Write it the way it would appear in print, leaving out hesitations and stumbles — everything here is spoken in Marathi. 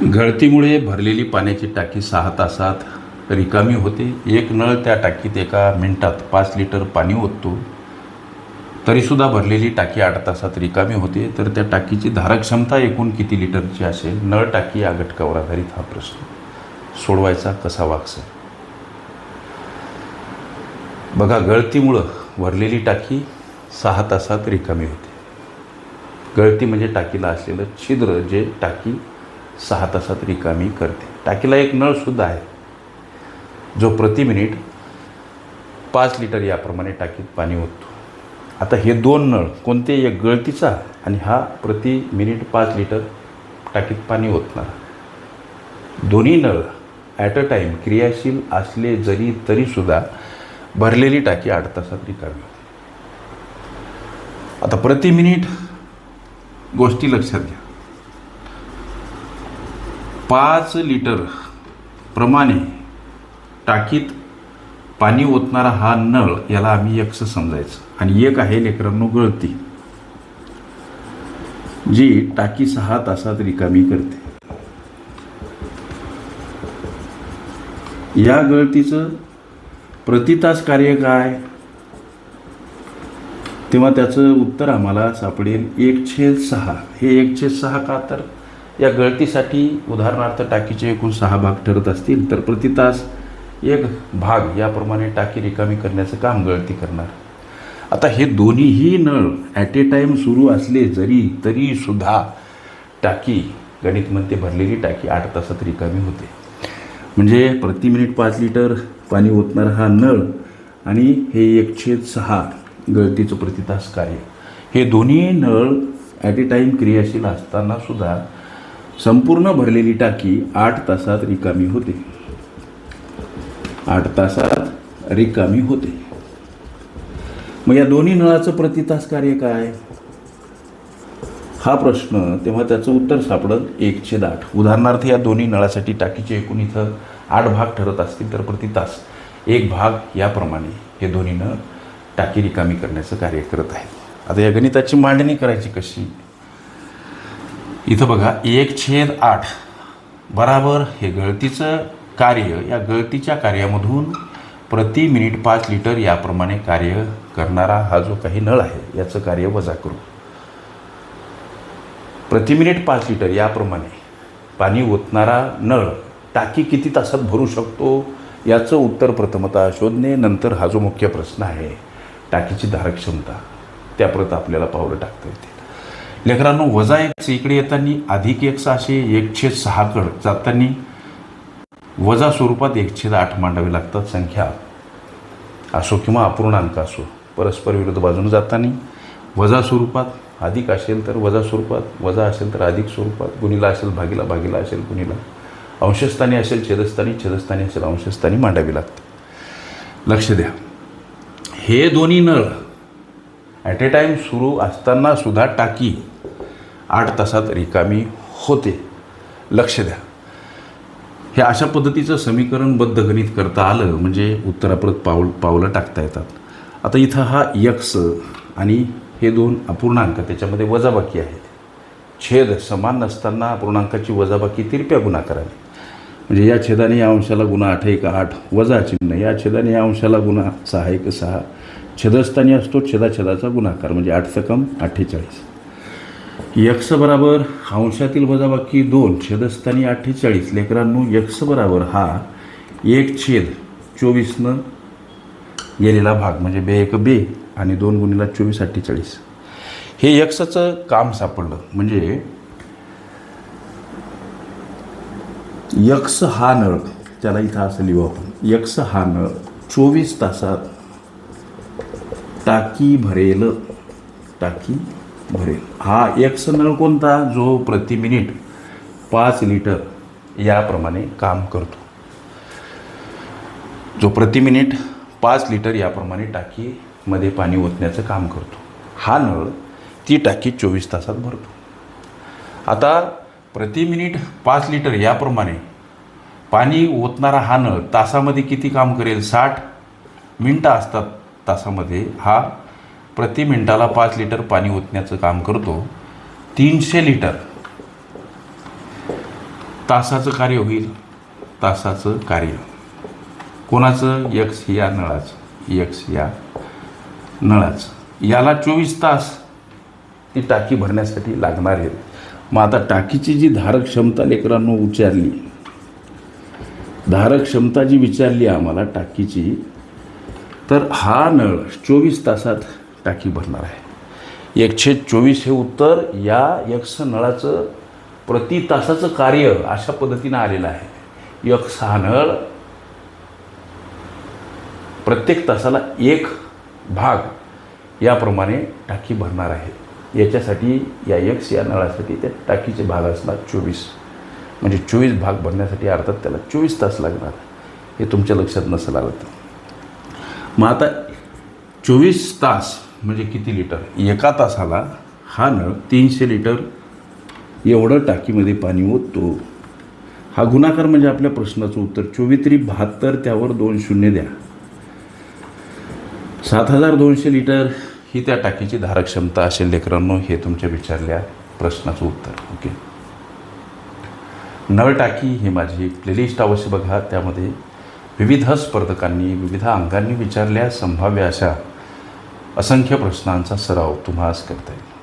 गळतीमुळे भरलेली पाण्याची टाकी 6 तासात रिकामी होते. एक नळ त्या टाकीत एका मिनिटात 5 लिटर पाणी ओततो, तरीसुद्धा भरलेली टाकी 8 तासात रिकामी होते. तर त्या टाकीची धारक्षमता एकूण किती लिटरची असेल? नळ टाकी या घटकावर आधारित हा प्रश्न सोडवायचा कसा वागसा. बघा, गळतीमुळं भरलेली टाकी 6 तासात रिकामी होते. गळती म्हणजे टाकीला असलेलं छिद्र जे टाकी 6 तासात रिकामी करते. टाकीला एक नळसुद्धा आहे जो प्रति मिनिट 5 लिटर याप्रमाणे टाकीत पाणी ओततो. आता हे दोन नळ कोणते? एक गळतीचा आणि हा प्रति मिनिट 5 लिटर टाकीत पाणी ओतणारा. दोन्ही नळ ॲट अ टाईम क्रियाशील असले जरी तरीसुद्धा भरलेली टाकी 8 तासात रिकामी होते. आता प्रति मिनिट गोष्टी लक्षात घ्या. 5 लिटर प्रमाणे टाकीत पाणी ओतणारा हा नळ, याला आम्ही एक्स समजायचं. आणि एक आहे लेकरांनो गळती, जी टाकी 6 तासात रिकामी करते. या गळतीचं प्रति तास कार्य काय? तेव्हा त्याचं उत्तर आम्हाला सापडेल 1/6. हे 1/6 का? तर या गळतीसाठी उदाहरणार्थ टाकीचे एकूण 6 भाग ठरत असतील तर प्रति तास 1 भाग याप्रमाणे टाकी रिकामी करण्याचं काम गळती करणार. आता हे दोन्हीही नळ ॲट ए टाईम सुरू असले जरी तरीसुद्धा टाकी, गणित म्हणते भरलेली टाकी 8 तासात रिकामी होते. म्हणजे प्रति मिनिट 5 लिटर पाणी ओतणारा हा नळ आणि हे 1/6 गळतीचं प्रति तास कार्य, हे दोन्ही नळ ॲट ए टाईम क्रियाशील असताना सुद्धा संपूर्ण भरलेली टाकी 8 तासात रिकामी होते. 8 तासात रिकामी होते. मग या दोन्ही नळाचं प्रति तास कार्य काय? हा प्रश्न तेव्हा त्याचं उत्तर सापडलं 1/8. उदाहरणार्थ या दोन्ही नळासाठी टाकीचे एकूण इथं 8 भाग ठरत असतील तर प्रति तास 1 भाग याप्रमाणे हे दोन्ही नळ टाकी रिकामी करण्याचं कार्य करत आहेत. आता या गणिताची मांडणी करायची कशी? इथं बघा, 1/8 बराबर हे गळतीचं कार्य, या गळतीच्या कार्यामधून प्रति मिनिट 5 लिटर याप्रमाणे कार्य करणारा हा जो काही नळ आहे याचं कार्य वजा करू. प्रति मिनिट 5 लिटर याप्रमाणे पाणी ओतणारा नळ टाकी किती तासात भरू शकतो याचं उत्तर प्रथमतः शोधणे. नंतर हा जो मुख्य प्रश्न आहे टाकीची धारक्षमता, त्या परत आपल्याला पावलं टाकता येते. लेकरांनो, वजा 1 इकडे येताना अधिक 1 असे 1/6 कडे जाताना वजा स्वरूपात 1/8 मांडावे लागतात. संख्या असो किंवा अपूर्णांक असो, परस्पर विरुद्ध बाजूने जाताना वजा स्वरूपात, अधिक असेल तर वजा स्वरूपात, वजा असेल तर अधिक स्वरूपात, गुणिला असेल भागीला, भागीला असेल गुणिला, अंशस्थानी असेल छेदस्थानी, छेदस्थानी असेल अंशस्थानी मांडावी लागते. लक्ष द्या, हे दोन्ही नळ ॲट ए टाईम सुरू असताना सुद्धा टाकी 8 तासात रिकामी होते. लक्ष द्या, हे अशा पद्धतीचं समीकरणबद्ध गणित करता आलं म्हणजे उत्तराप्रत पावलं टाकता येतात. आता इथं हा एक्स आणि हे दोन अपूर्णांक, त्याच्यामध्ये वजाबाकी आहे. छेद समान नसताना अपूर्णांकाची वजाबाकी तिरप्या गुणाकाराने, म्हणजे या छेदाने या अंशाला गुणा 8 वजा चिन्ह, या छेदाने या अंशाला गुणा 6 छेदस्थानी असतो छेदाछेदाचा गुणाकार, म्हणजे 8 48. एक्स बराबर अंशातील वजाबाकी 2 छेदस्थानी 48. लेकरांनो, एक्स बराबर हा 1/24 गेलेला भाग, म्हणजे 2 आणि 2 गुणिला 24 48. हे एक्सचं काम सापडलं. म्हणजे एक्स हा नळ, त्याला इथं असं लिहू आपण, एक्स हा नळ 24 तासात टाकी भरेल. हा एक्स नळ कोणता? जो प्रति मिनिट 5 लिटर याप्रमाणे काम करतो, जो प्रति मिनिट 5 लिटर याप्रमाणे टाकीमध्ये पाणी ओतण्याचं काम करतो. हा नळ ती टाकी 24 तासात भरतो. आता प्रति मिनिट 5 लिटर याप्रमाणे पाणी ओतणारा हा नळ तासामध्ये किती काम करेल? 60 मिनटं असतात तासामध्ये. हा प्रति मिनिटाला 5 लिटर पाणी ओतण्याचं काम करतो. 300 लिटर तासाचं कार्य होईल. तासाचं कार्य कोणाचं? यक्स या नळाचं. यक्स या नळाचं. याला 24 तास ती टाकी भरण्यासाठी लागणार आहेत. मग आता टाकीची जी धारक क्षमता लेकरांनो विचारली, धारक क्षमता जी विचारली आम्हाला टाकीची, तर हा नळ 24 तासात टाकी भरणार आहे. 124 हे उत्तर या यक्स नळाचं प्रति तासाचं कार्य अशा पद्धतीनं आलेलं आहे. यक्स हा नळ प्रत्येक तासाला 1 भाग याप्रमाणे टाकी भरणार आहे. याच्यासाठी या यक्स या नळासाठी त्या टाकीचे भाग असणार 24, म्हणजे 24 भाग भरण्यासाठी अर्थात त्याला 24 तास लागणार. हे तुमच्या लक्षात नसेल आलं तर. मग आता 24 तास म्हणजे किती लिटर? एका तासाला हा नळ 300 लिटर एवढं टाकीमध्ये पाणी ओततो. हा गुणाकार म्हणजे आपल्या प्रश्नाचं उत्तर 24×72, त्यावर 2 शून्य द्या. 7200 लिटर ही त्या टाकीची धारक क्षमता असेल लेकरांनो. हे तुमच्या विचारल्या प्रश्नाचं उत्तर. ओके. नळ टाकी हे माझी प्लेलिस्ट अवश्य बघा. त्यामध्ये विविध स्पर्धकांनी विविध अंगांनी विचारल्या संभाव्य अशा असंख्य प्रश्नांचा सराव तुम्हाला करता येईल.